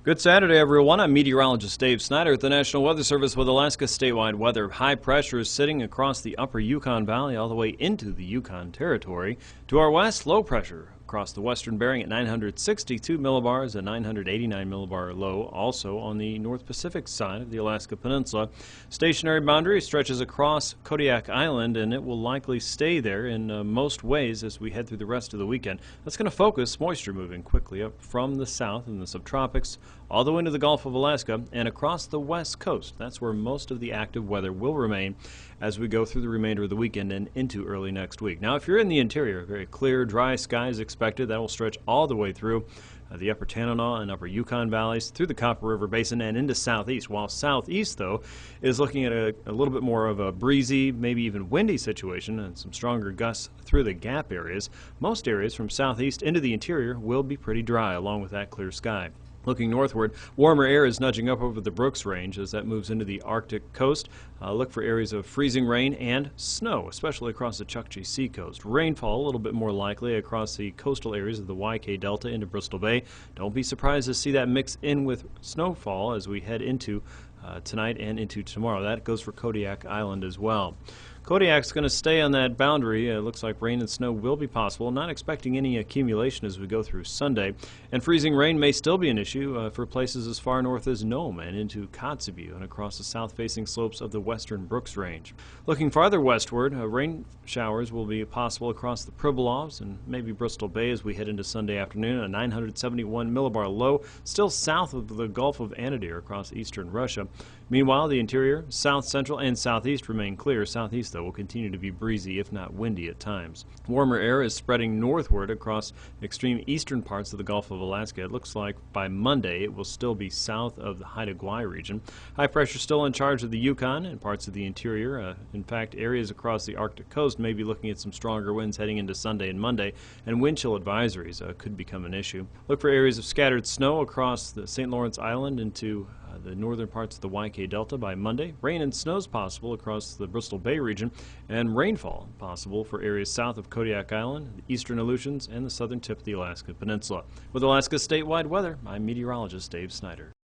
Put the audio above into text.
Good Saturday, everyone. I'm meteorologist Dave Snyder at the National Weather Service with Alaska statewide weather. High pressure is sitting across the upper Yukon Valley all the way into the Yukon Territory. To our west, low pressure across the western Bering at 962 millibars, a 989 millibar low, also on the North Pacific side of the Alaska Peninsula. Stationary boundary stretches across Kodiak Island, and it will likely stay there in most ways as we head through the rest of the weekend. That's going to focus moisture moving quickly up from the south in the subtropics all the way into the Gulf of Alaska and across the west coast. That's where most of the active weather will remain as we go through the remainder of the weekend and into early next week. Now, if you're in the interior, very clear, dry skies expected. That will stretch all the way through the upper Tanana and upper Yukon valleys, through the Copper River Basin and into southeast. While southeast, though, is looking at a little bit more of a breezy, maybe even windy situation and some stronger gusts through the gap areas. Most areas from southeast into the interior will be pretty dry along with that clear sky. Looking northward, warmer air is nudging up over the Brooks Range as that moves into the Arctic coast. Look for areas of freezing rain and snow, especially across the Chukchi Seacoast. Rainfall a little bit more likely across the coastal areas of the YK Delta into Bristol Bay. Don't be surprised to see that mix in with snowfall as we head into tonight and into tomorrow. That goes for Kodiak Island as well. Kodiak's going to stay on that boundary. It looks like rain and snow will be possible. Not expecting any accumulation as we go through Sunday. And freezing rain may still be an issue for places as far north as Nome and into Kotzebue and across the south-facing slopes of the western Brooks Range. Looking farther westward, rain showers will be possible across the Pribilofs and maybe Bristol Bay as we head into Sunday afternoon. A 971 millibar low still south of the Gulf of Anadyr across eastern Russia. Meanwhile, the interior, south, central, and southeast remain clear. Southeast, though, will continue to be breezy, if not windy at times. Warmer air is spreading northward across extreme eastern parts of the Gulf of Alaska. It looks like by Monday it will still be south of the Haida Gwaii region. High pressure still in charge of the Yukon and parts of the interior. In fact, areas across the Arctic coast may be looking at some stronger winds heading into Sunday and Monday, and wind chill advisories could become an issue. Look for areas of scattered snow across the St. Lawrence Island into the northern parts of the YK Delta by Monday. Rain and snow is possible across the Bristol Bay region, and rainfall possible for areas south of Kodiak Island, the eastern Aleutians, and the southern tip of the Alaska Peninsula. With Alaska's statewide weather, I'm meteorologist Dave Snyder.